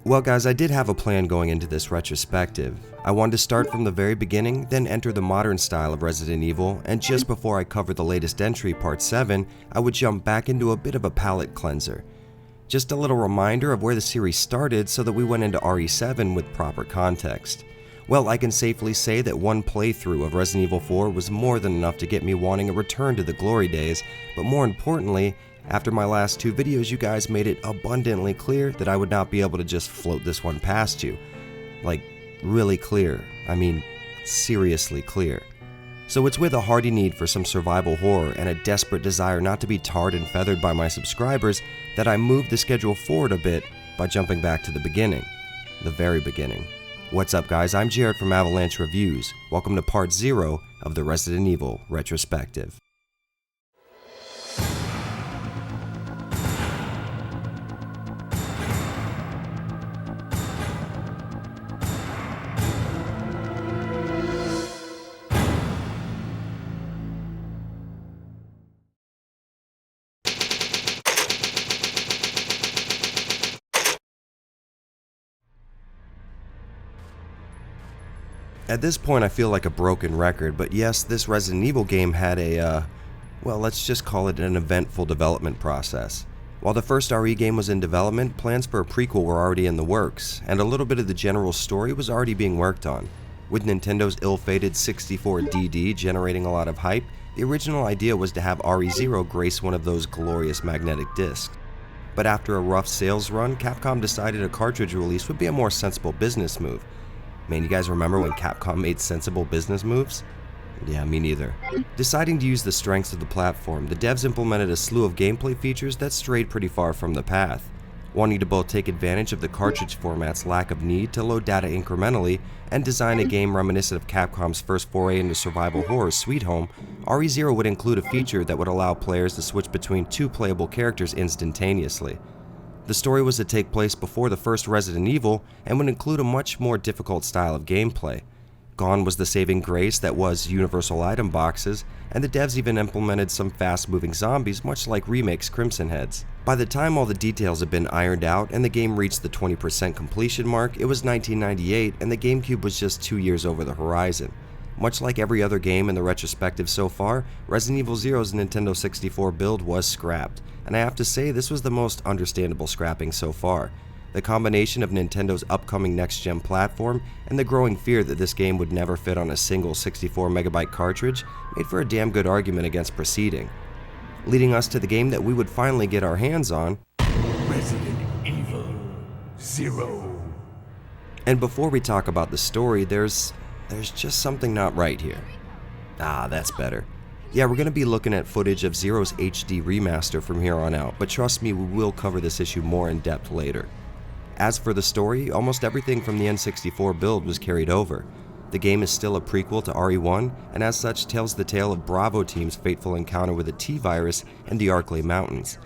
Well guys, I did have a plan going into this retrospective. I wanted to start from the very beginning, then enter the modern style of Resident Evil, and just before I cover the latest entry, Part 7, I would jump back into a bit of a palate cleanser. Just a little reminder of where the series started so that we went into RE7 with proper context. Well, I can safely say that one playthrough of Resident Evil 4 was more than enough to get me wanting a return to the glory days, but more importantly, after my last two videos, you guys made it abundantly clear that I would not be able to just float this one past you. Like, really clear. I mean, seriously clear. So it's with a hearty need for some survival horror and a desperate desire not to be tarred and feathered by my subscribers that I moved the schedule forward a bit by jumping back to the beginning. The very beginning. What's up guys, I'm Jared from Avalanche Reviews. Welcome to Part 0 of the Resident Evil Retrospective. At this point I feel like a broken record, but yes, this Resident Evil game had well, let's just call it an eventful development process. While the first RE game was in development, plans for a prequel were already in the works, and a little bit of the general story was already being worked on. With Nintendo's ill-fated 64DD generating a lot of hype, the original idea was to have RE0 grace one of those glorious magnetic discs. But after a rough sales run, Capcom decided a cartridge release would be a more sensible business move. Man, you guys remember when Capcom made sensible business moves? Yeah, me neither. Deciding to use the strengths of the platform, the devs implemented a slew of gameplay features that strayed pretty far from the path. Wanting to both take advantage of the cartridge format's lack of need to load data incrementally and design a game reminiscent of Capcom's first foray into survival horror, Sweet Home, RE0 would include a feature that would allow players to switch between two playable characters instantaneously. The story was to take place before the first Resident Evil and would include a much more difficult style of gameplay. Gone was the saving grace that was universal item boxes, and the devs even implemented some fast-moving zombies much like Remake's Crimson Heads. By the time all the details had been ironed out and the game reached the 20% completion mark, it was 1998 and the GameCube was just 2 years over the horizon. Much like every other game in the retrospective so far, Resident Evil Zero's Nintendo 64 build was scrapped, and I have to say this was the most understandable scrapping so far. The combination of Nintendo's upcoming next-gen platform and the growing fear that this game would never fit on a single 64MB cartridge made for a damn good argument against proceeding. Leading us to the game that we would finally get our hands on, Resident Evil Zero. And before we talk about the story, there's just something not right here. Ah, that's better. Yeah, we're going to be looking at footage of Zero's HD remaster from here on out, but trust me, we will cover this issue more in depth later. As for the story, almost everything from the N64 build was carried over. The game is still a prequel to RE1, and as such tells the tale of Bravo Team's fateful encounter with a T-virus in the Arklay Mountains,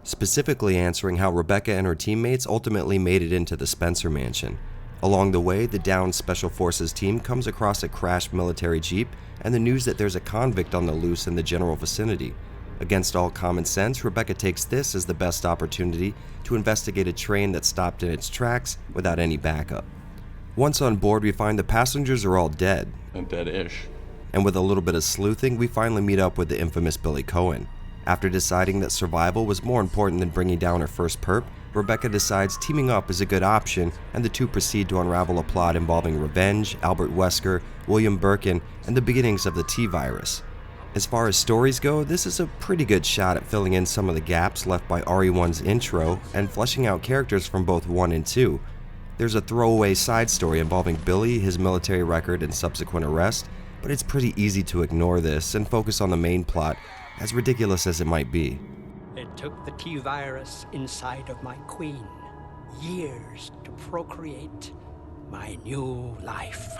specifically answering how Rebecca and her teammates ultimately made it into the Spencer Mansion. Along the way, the downed Special Forces team comes across a crashed military jeep and the news that there's a convict on the loose in the general vicinity. Against all common sense, Rebecca takes this as the best opportunity to investigate a train that stopped in its tracks without any backup. Once on board, we find the passengers are all dead. And dead-ish. And with a little bit of sleuthing, we finally meet up with the infamous Billy Cohen. After deciding that survival was more important than bringing down her first perp, Rebecca decides teaming up is a good option, and the two proceed to unravel a plot involving revenge, Albert Wesker, William Birkin, and the beginnings of the T-virus. As far as stories go, this is a pretty good shot at filling in some of the gaps left by RE1's intro and fleshing out characters from both 1 and 2. There's a throwaway side story involving Billy, his military record, and subsequent arrest, but it's pretty easy to ignore this and focus on the main plot, as ridiculous as it might be. It took the T-virus inside of my queen years to procreate my new life.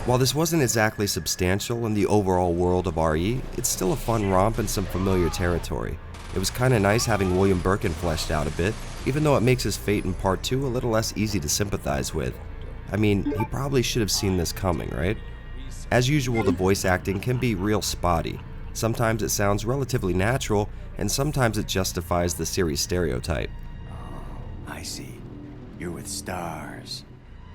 While this wasn't exactly substantial in the overall world of RE, it's still a fun romp and some familiar territory. It was kinda nice having William Birkin fleshed out a bit, even though it makes his fate in Part 2 a little less easy to sympathize with. I mean, he probably should have seen this coming, right? As usual, the voice acting can be real spotty. Sometimes it sounds relatively natural, and sometimes it justifies the series stereotype. I see. You're with stars.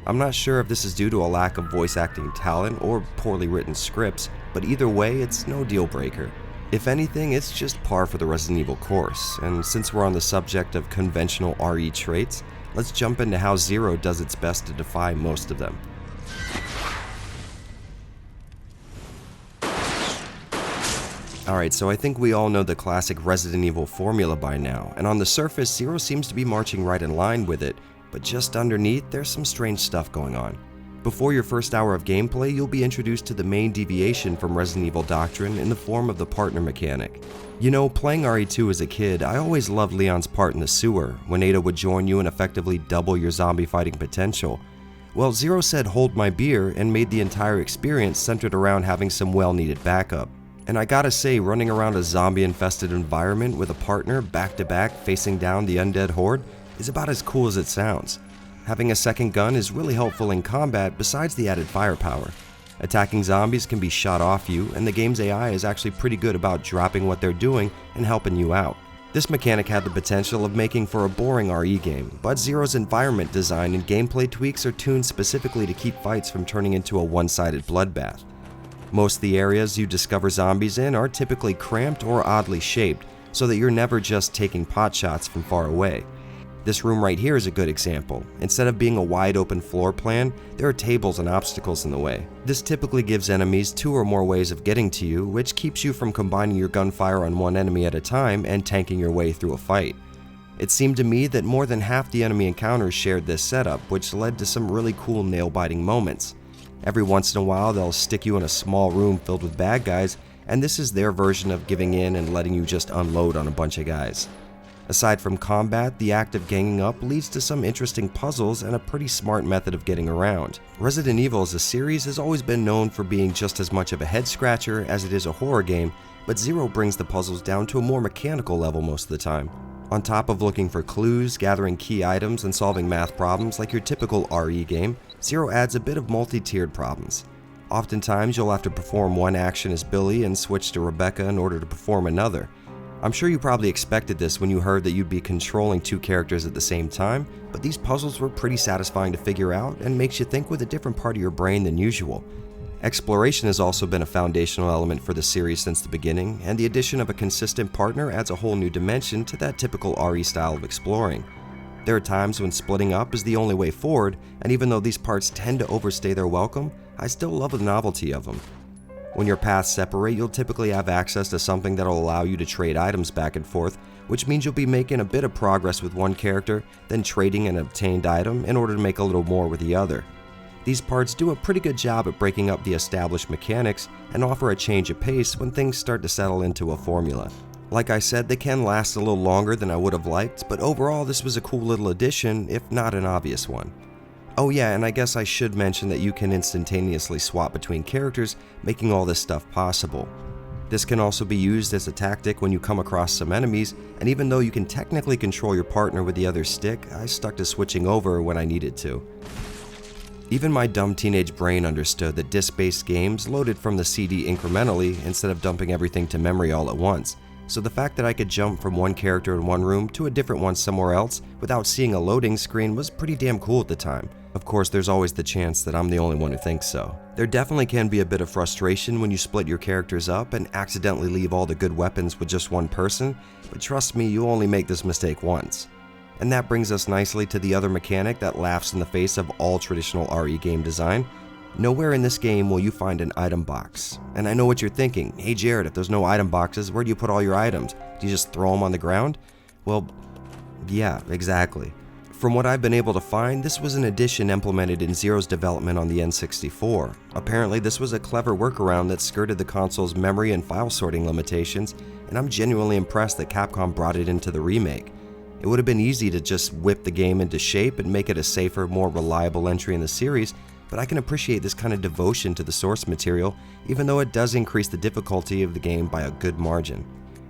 I'm not sure if this is due to a lack of voice acting talent or poorly written scripts, but either way, it's no deal breaker. If anything, it's just par for the Resident Evil course, and since we're on the subject of conventional RE traits, let's jump into how Zero does its best to defy most of them. Alright, so I think we all know the classic Resident Evil formula by now, and on the surface, Zero seems to be marching right in line with it, but just underneath, there's some strange stuff going on. Before your first hour of gameplay, you'll be introduced to the main deviation from Resident Evil doctrine in the form of the partner mechanic. You know, playing RE2 as a kid, I always loved Leon's part in the sewer, when Ada would join you and effectively double your zombie fighting potential. Well, Zero said hold my beer and made the entire experience centered around having some well-needed backup. And I gotta say, running around a zombie-infested environment with a partner back-to-back facing down the undead horde is about as cool as it sounds. Having a second gun is really helpful in combat besides the added firepower. Attacking zombies can be shot off you, and the game's AI is actually pretty good about dropping what they're doing and helping you out. This mechanic had the potential of making for a boring RE game, but Zero's environment design and gameplay tweaks are tuned specifically to keep fights from turning into a one-sided bloodbath. Most of the areas you discover zombies in are typically cramped or oddly shaped, so that you're never just taking pot shots from far away. This room right here is a good example. Instead of being a wide open floor plan, there are tables and obstacles in the way. This typically gives enemies 2 or more ways of getting to you, which keeps you from combining your gunfire on one enemy at a time and tanking your way through a fight. It seemed to me that more than half the enemy encounters shared this setup, which led to some really cool nail-biting moments. Every once in a while, they'll stick you in a small room filled with bad guys, and this is their version of giving in and letting you just unload on a bunch of guys. Aside from combat, the act of ganging up leads to some interesting puzzles and a pretty smart method of getting around. Resident Evil as a series has always been known for being just as much of a head-scratcher as it is a horror game, but Zero brings the puzzles down to a more mechanical level most of the time. On top of looking for clues, gathering key items, and solving math problems like your typical RE game, Zero adds a bit of multi-tiered problems. Oftentimes, you'll have to perform one action as Billy and switch to Rebecca in order to perform another. I'm sure you probably expected this when you heard that you'd be controlling 2 characters at the same time, but these puzzles were pretty satisfying to figure out and makes you think with a different part of your brain than usual. Exploration has also been a foundational element for the series since the beginning, and the addition of a consistent partner adds a whole new dimension to that typical RE style of exploring. There are times when splitting up is the only way forward, and even though these parts tend to overstay their welcome, I still love the novelty of them. When your paths separate, you'll typically have access to something that'll allow you to trade items back and forth, which means you'll be making a bit of progress with one character, then trading an obtained item in order to make a little more with the other. These parts do a pretty good job at breaking up the established mechanics and offer a change of pace when things start to settle into a formula. Like I said, they can last a little longer than I would have liked, but overall this was a cool little addition, if not an obvious one. Oh yeah, and I guess I should mention that you can instantaneously swap between characters, making all this stuff possible. This can also be used as a tactic when you come across some enemies, and even though you can technically control your partner with the other stick, I stuck to switching over when I needed to. Even my dumb teenage brain understood that disc-based games loaded from the CD incrementally instead of dumping everything to memory all at once, so the fact that I could jump from one character in one room to a different one somewhere else without seeing a loading screen was pretty damn cool at the time. Of course, there's always the chance that I'm the only one who thinks so. There definitely can be a bit of frustration when you split your characters up and accidentally leave all the good weapons with just one person, but trust me, you only make this mistake once. And that brings us nicely to the other mechanic that laughs in the face of all traditional RE game design. Nowhere in this game will you find an item box. And I know what you're thinking, hey Jared, if there's no item boxes, where do you put all your items? Do you just throw them on the ground? Well, yeah, exactly. From what I've been able to find, this was an addition implemented in Zero's development on the N64. Apparently, this was a clever workaround that skirted the console's memory and file sorting limitations, and I'm genuinely impressed that Capcom brought it into the remake. It would have been easy to just whip the game into shape and make it a safer, more reliable entry in the series, but I can appreciate this kind of devotion to the source material, even though it does increase the difficulty of the game by a good margin.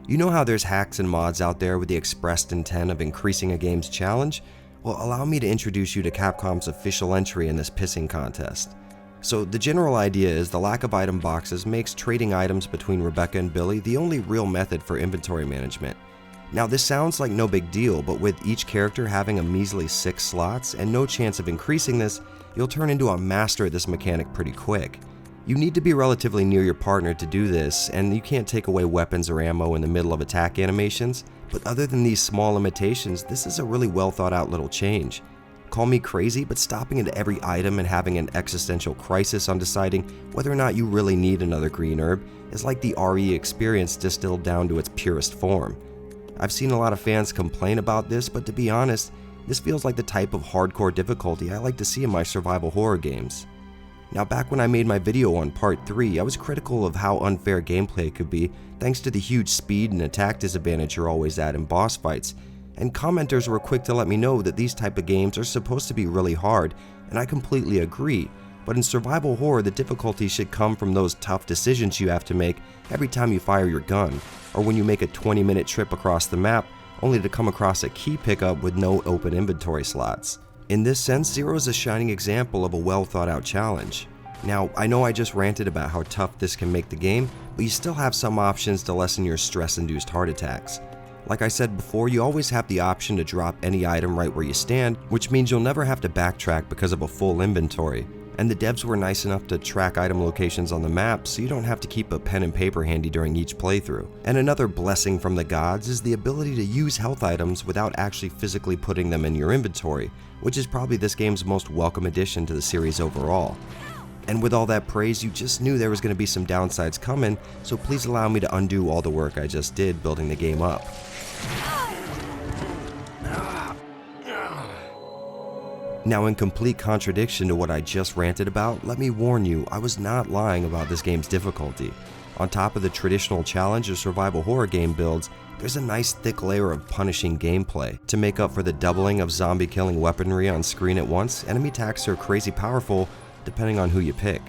You know how there's hacks and mods out there with the expressed intent of increasing a game's challenge? Well, allow me to introduce you to Capcom's official entry in this pissing contest. So the general idea is the lack of item boxes makes trading items between Rebecca and Billy the only real method for inventory management. Now this sounds like no big deal, but with each character having a measly 6 slots and no chance of increasing this, you'll turn into a master at this mechanic pretty quick. You need to be relatively near your partner to do this, and you can't take away weapons or ammo in the middle of attack animations, but other than these small limitations, this is a really well thought out little change. Call me crazy, but stopping at every item and having an existential crisis on deciding whether or not you really need another green herb is like the RE experience distilled down to its purest form. I've seen a lot of fans complain about this, but to be honest, this feels like the type of hardcore difficulty I like to see in my survival horror games. Now back when I made my video on part 3, I was critical of how unfair gameplay could be thanks to the huge speed and attack disadvantage you're always at in boss fights, and commenters were quick to let me know that these type of games are supposed to be really hard, and I completely agree, but in survival horror the difficulty should come from those tough decisions you have to make every time you fire your gun, or when you make a 20-minute trip across the map only to come across a key pickup with no open inventory slots. In this sense, Zero is a shining example of a well thought out challenge. Now, I know I just ranted about how tough this can make the game, but you still have some options to lessen your stress-induced heart attacks. Like I said before, you always have the option to drop any item right where you stand, which means you'll never have to backtrack because of a full inventory. And the devs were nice enough to track item locations on the map so you don't have to keep a pen and paper handy during each playthrough. And another blessing from the gods is the ability to use health items without actually physically putting them in your inventory, which is probably this game's most welcome addition to the series overall. And with all that praise, you just knew there was going to be some downsides coming, so please allow me to undo all the work I just did building the game up. Now, in complete contradiction to what I just ranted about, let me warn you, I was not lying about this game's difficulty. On top of the traditional challenge of survival horror game builds, there's a nice thick layer of punishing gameplay. To make up for the doubling of zombie killing weaponry on screen at once, enemy attacks are crazy powerful depending on who you pick.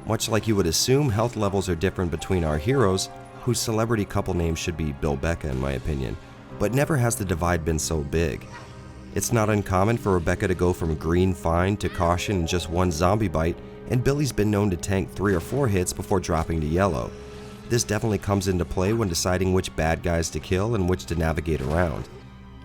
Much like you would assume, health levels are different between our heroes, whose celebrity couple name should be Bill Becca in my opinion, but never has the divide been so big. It's not uncommon for Rebecca to go from green fine to caution in just one zombie bite, and Billy's been known to tank 3 or 4 hits before dropping to yellow. This definitely comes into play when deciding which bad guys to kill and which to navigate around.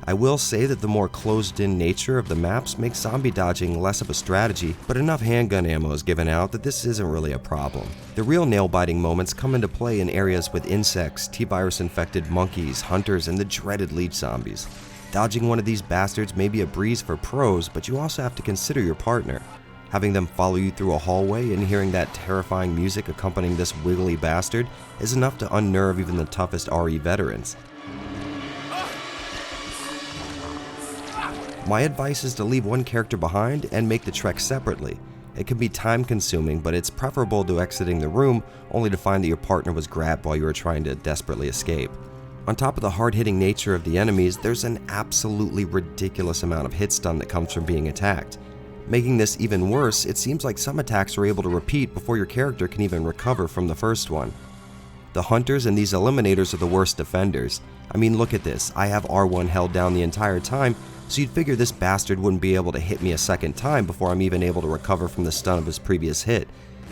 I will say that the more closed-in nature of the maps makes zombie dodging less of a strategy, but enough handgun ammo is given out that this isn't really a problem. The real nail-biting moments come into play in areas with insects, T-virus infected monkeys, hunters, and the dreaded leech zombies. Dodging one of these bastards may be a breeze for pros, but you also have to consider your partner. Having them follow you through a hallway and hearing that terrifying music accompanying this wiggly bastard is enough to unnerve even the toughest RE veterans. My advice is to leave one character behind and make the trek separately. It can be time consuming, but it's preferable to exiting the room only to find that your partner was grabbed while you were trying to desperately escape. On top of the hard-hitting nature of the enemies, there's an absolutely ridiculous amount of hit stun that comes from being attacked. Making this even worse, it seems like some attacks are able to repeat before your character can even recover from the first one. The hunters and these eliminators are the worst defenders. I mean, look at this, I have R1 held down the entire time, so you'd figure this bastard wouldn't be able to hit me a second time before I'm even able to recover from the stun of his previous hit.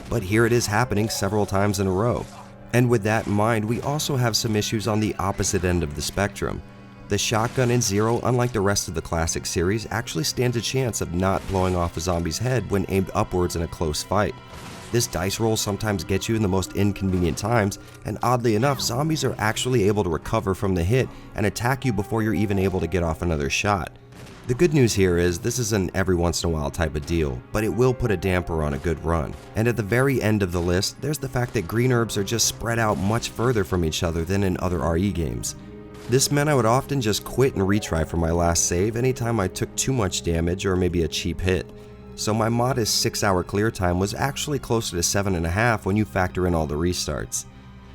But here it is happening several times in a row. And with that in mind, we also have some issues on the opposite end of the spectrum. The shotgun in Zero, unlike the rest of the classic series, actually stands a chance of not blowing off a zombie's head when aimed upwards in a close fight. This dice roll sometimes gets you in the most inconvenient times, and oddly enough, zombies are actually able to recover from the hit and attack you before you're even able to get off another shot. The good news here is this is an every once in a while type of deal, but it will put a damper on a good run. And at the very end of the list, there's the fact that green herbs are just spread out much further from each other than in other RE games. This meant I would often just quit and retry for my last save anytime I took too much damage or maybe a cheap hit. So my modest 6-hour clear time was actually closer to 7.5 when you factor in all the restarts.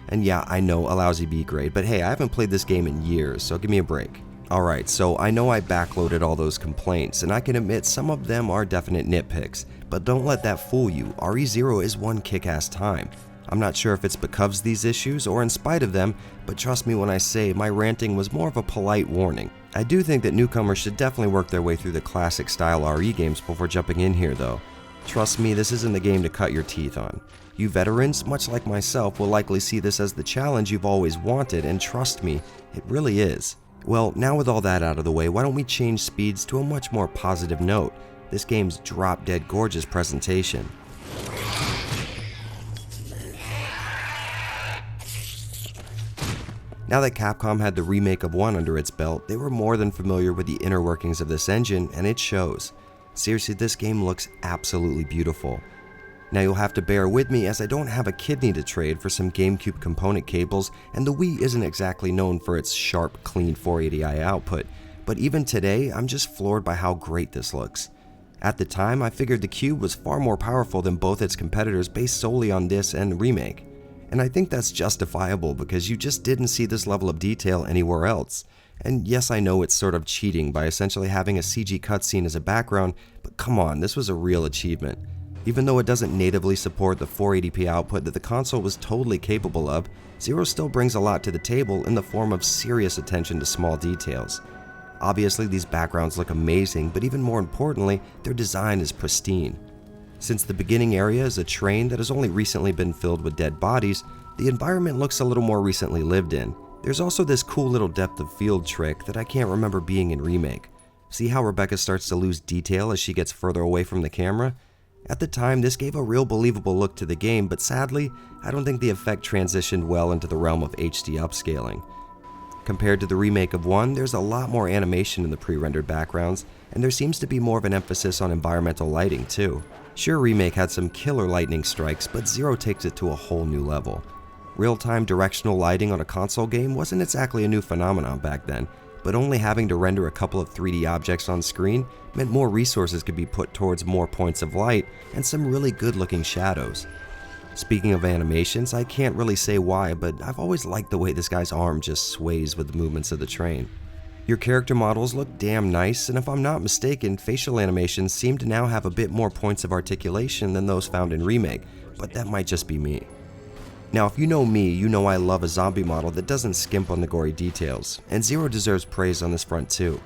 And yeah, I know, a lousy B grade, but hey, I haven't played this game in years, so give me a break. Alright, so I know I backloaded all those complaints, and I can admit some of them are definite nitpicks, but don't let that fool you, RE0 is one kick-ass time. I'm not sure if it's because of these issues or in spite of them, but trust me when I say my ranting was more of a polite warning. I do think that newcomers should definitely work their way through the classic style RE games before jumping in here though. Trust me, this isn't the game to cut your teeth on. You veterans, much like myself, will likely see this as the challenge you've always wanted, and trust me, it really is. Well, now with all that out of the way, why don't we change speeds to a much more positive note? This game's drop-dead gorgeous presentation. Now that Capcom had the remake of 1 under its belt, they were more than familiar with the inner workings of this engine, and it shows. Seriously, this game looks absolutely beautiful. Now you'll have to bear with me as I don't have a kidney to trade for some GameCube component cables, and the Wii isn't exactly known for its sharp, clean 480i output, but even today, I'm just floored by how great this looks. At the time, I figured the Cube was far more powerful than both its competitors based solely on this and the remake. And I think that's justifiable because you just didn't see this level of detail anywhere else. And yes, I know it's sort of cheating by essentially having a CG cutscene as a background, but come on, this was a real achievement. Even though it doesn't natively support the 480p output that the console was totally capable of, Zero still brings a lot to the table in the form of serious attention to small details. Obviously, these backgrounds look amazing, but even more importantly, their design is pristine. Since the beginning area is a train that has only recently been filled with dead bodies, the environment looks a little more recently lived in. There's also this cool little depth of field trick that I can't remember being in Remake. See how Rebecca starts to lose detail as she gets further away from the camera? At the time, this gave a real believable look to the game, but sadly, I don't think the effect transitioned well into the realm of HD upscaling. Compared to the remake of 1, there's a lot more animation in the pre-rendered backgrounds, and there seems to be more of an emphasis on environmental lighting too. Sure, Remake had some killer lightning strikes, but Zero takes it to a whole new level. Real-time directional lighting on a console game wasn't exactly a new phenomenon back then, but only having to render a couple of 3D objects on screen meant more resources could be put towards more points of light and some really good-looking shadows. Speaking of animations, I can't really say why, but I've always liked the way this guy's arm just sways with the movements of the train. Your character models look damn nice, and if I'm not mistaken, facial animations seem to now have a bit more points of articulation than those found in Remake, but that might just be me. Now, if you know me, you know I love a zombie model that doesn't skimp on the gory details, and Zero deserves praise on this front too.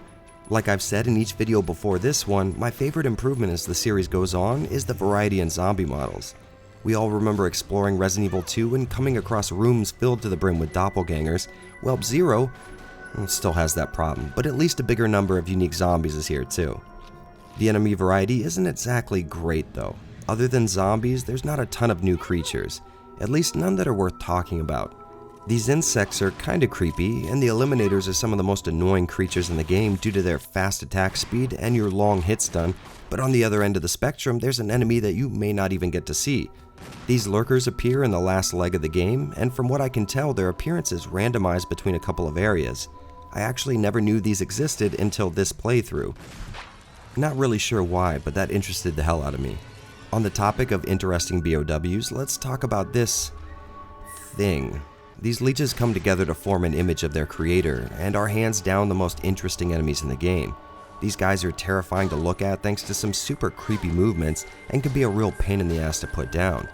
Like I've said in each video before this one, my favorite improvement as the series goes on is the variety in zombie models. We all remember exploring Resident Evil 2 and coming across rooms filled to the brim with doppelgangers. Well, Zero still has that problem, but at least a bigger number of unique zombies is here too. The enemy variety isn't exactly great though. Other than zombies, there's not a ton of new creatures, at least none that are worth talking about. These insects are kinda creepy, and the Eliminators are some of the most annoying creatures in the game due to their fast attack speed and your long hit stun, but on the other end of the spectrum, there's an enemy that you may not even get to see. These lurkers appear in the last leg of the game, and from what I can tell, their appearance is randomized between a couple of areas. I actually never knew these existed until this playthrough. Not really sure why, but that interested the hell out of me. On the topic of interesting BOWs, let's talk about this thing. These leeches come together to form an image of their creator, and are hands down the most interesting enemies in the game. These guys are terrifying to look at thanks to some super creepy movements, and can be a real pain in the ass to put down.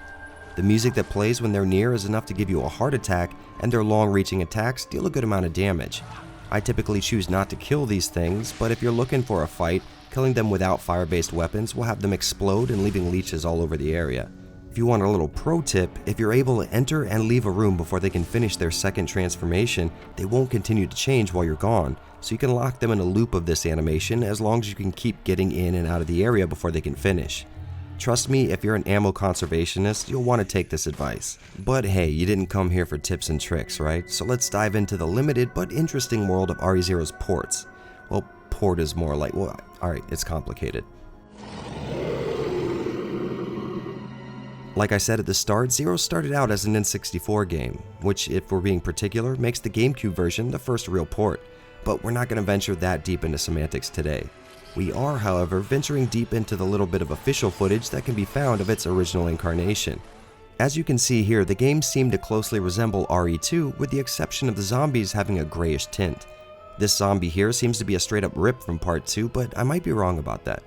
The music that plays when they're near is enough to give you a heart attack, and their long-reaching attacks deal a good amount of damage. I typically choose not to kill these things, but if you're looking for a fight, killing them without fire-based weapons will have them explode and leaving leeches all over the area. If you want a little pro tip, if you're able to enter and leave a room before they can finish their second transformation, they won't continue to change while you're gone, so you can lock them in a loop of this animation as long as you can keep getting in and out of the area before they can finish. Trust me, if you're an ammo conservationist, you'll want to take this advice. But hey, you didn't come here for tips and tricks, right? So let's dive into the limited but interesting world of RE0's ports. Well, port is more like, well, alright, it's complicated. Like I said at the start, Zero started out as an N64 game, which, if we're being particular, makes the GameCube version the first real port. But we're not going to venture that deep into semantics today. We are, however, venturing deep into the little bit of official footage that can be found of its original incarnation. As you can see here, the game seemed to closely resemble RE2, with the exception of the zombies having a grayish tint. This zombie here seems to be a straight up rip from Part 2, but I might be wrong about that.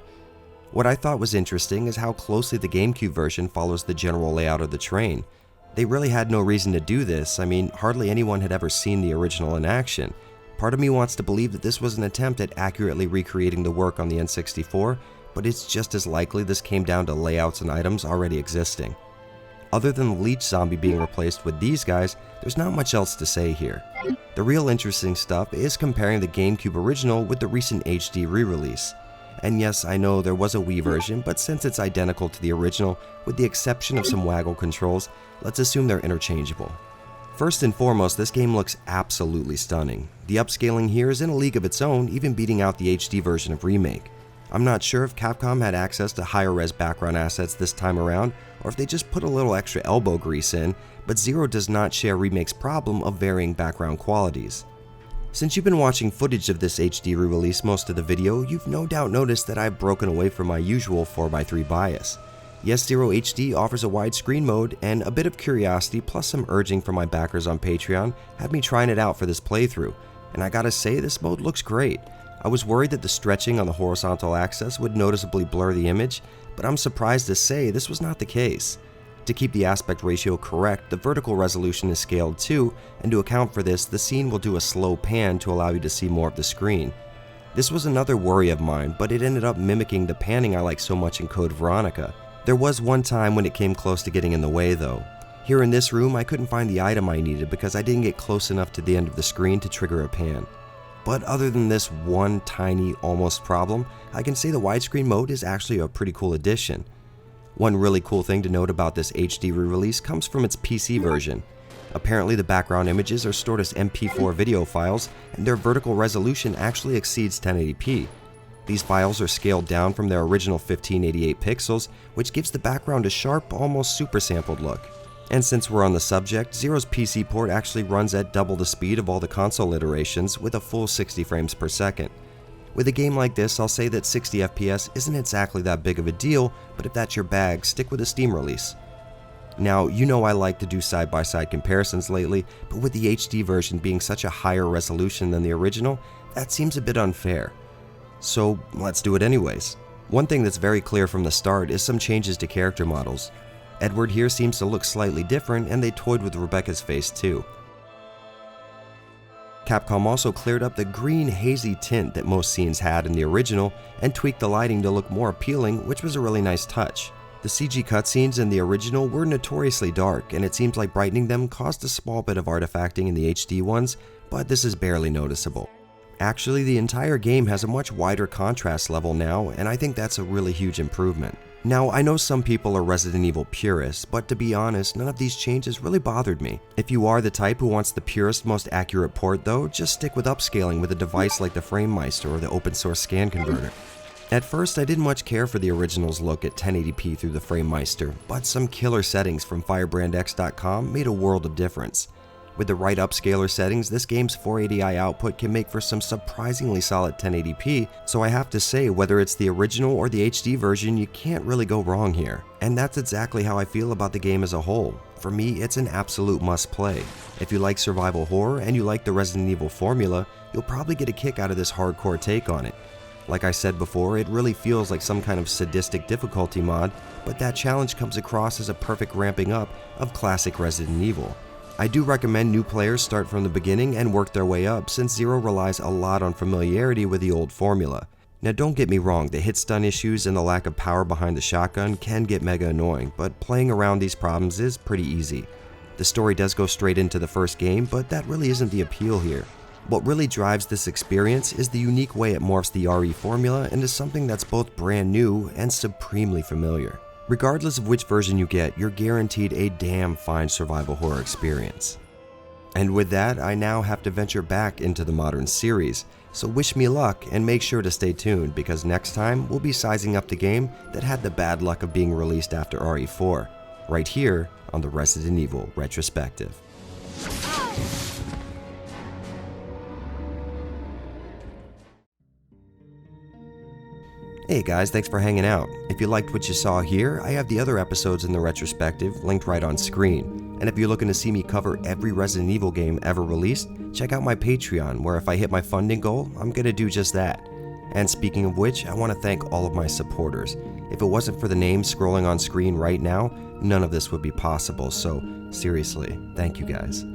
What I thought was interesting is how closely the GameCube version follows the general layout of the train. They really had no reason to do this. I mean, hardly anyone had ever seen the original in action. Part of me wants to believe that this was an attempt at accurately recreating the work on the N64, but it's just as likely this came down to layouts and items already existing. Other than the leech zombie being replaced with these guys, there's not much else to say here. The real interesting stuff is comparing the GameCube original with the recent HD re-release. And yes, I know there was a Wii version, but since it's identical to the original, with the exception of some waggle controls, let's assume they're interchangeable. First and foremost, this game looks absolutely stunning. The upscaling here is in a league of its own, even beating out the HD version of Remake. I'm not sure if Capcom had access to higher res background assets this time around, or if they just put a little extra elbow grease in, but Zero does not share Remake's problem of varying background qualities. Since you've been watching footage of this HD re-release most of the video, you've no doubt noticed that I've broken away from my usual 4x3 bias. Yes, Zero HD offers a widescreen mode, and a bit of curiosity plus some urging from my backers on Patreon had me trying it out for this playthrough, and I gotta say this mode looks great. I was worried that the stretching on the horizontal axis would noticeably blur the image, but I'm surprised to say this was not the case. To keep the aspect ratio correct, the vertical resolution is scaled too, and to account for this, the scene will do a slow pan to allow you to see more of the screen. This was another worry of mine, but it ended up mimicking the panning I like so much in Code Veronica. There was one time when it came close to getting in the way though. Here in this room, I couldn't find the item I needed because I didn't get close enough to the end of the screen to trigger a pan. But other than this one tiny almost problem, I can say the widescreen mode is actually a pretty cool addition. One really cool thing to note about this HD re-release comes from its PC version. Apparently the background images are stored as MP4 video files, and their vertical resolution actually exceeds 1080p. These files are scaled down from their original 1588 pixels, which gives the background a sharp, almost super sampled look. And since we're on the subject, Zero's PC port actually runs at double the speed of all the console iterations with a full 60 frames per second. With a game like this, I'll say that 60 FPS isn't exactly that big of a deal, but if that's your bag, stick with a Steam release. Now, you know I like to do side-by-side comparisons lately, but with the HD version being such a higher resolution than the original, that seems a bit unfair. So let's do it anyways. One thing that's very clear from the start is some changes to character models. Edward here seems to look slightly different, and they toyed with Rebecca's face too. Capcom also cleared up the green hazy tint that most scenes had in the original and tweaked the lighting to look more appealing, which was a really nice touch. The CG cutscenes in the original were notoriously dark, and it seems like brightening them caused a small bit of artifacting in the HD ones, but this is barely noticeable. Actually, the entire game has a much wider contrast level now, and I think that's a really huge improvement. Now, I know some people are Resident Evil purists, but to be honest, none of these changes really bothered me. If you are the type who wants the purest, most accurate port though, just stick with upscaling with a device like the FrameMeister or the open source scan converter. At first, I didn't much care for the original's look at 1080p through the FrameMeister, but some killer settings from FirebrandX.com made a world of difference. With the right upscaler settings, this game's 480i output can make for some surprisingly solid 1080p, so I have to say whether it's the original or the HD version, you can't really go wrong here. And that's exactly how I feel about the game as a whole. For me, it's an absolute must-play. If you like survival horror and you like the Resident Evil formula, you'll probably get a kick out of this hardcore take on it. Like I said before, it really feels like some kind of sadistic difficulty mod, but that challenge comes across as a perfect ramping up of classic Resident Evil. I do recommend new players start from the beginning and work their way up, since Zero relies a lot on familiarity with the old formula. Now don't get me wrong, the hit stun issues and the lack of power behind the shotgun can get mega annoying, but playing around these problems is pretty easy. The story does go straight into the first game, but that really isn't the appeal here. What really drives this experience is the unique way it morphs the RE formula into something that's both brand new and supremely familiar. Regardless of which version you get, you're guaranteed a damn fine survival horror experience. And with that, I now have to venture back into the modern series, so wish me luck and make sure to stay tuned, because next time we'll be sizing up the game that had the bad luck of being released after RE4, right here on the Resident Evil Retrospective. Hey guys, thanks for hanging out. If you liked what you saw here, I have the other episodes in the retrospective linked right on screen. And if you're looking to see me cover every Resident Evil game ever released, check out my Patreon, where if I hit my funding goal, I'm gonna do just that. And speaking of which, I want to thank all of my supporters. If it wasn't for the names scrolling on screen right now, none of this would be possible, so seriously, thank you guys.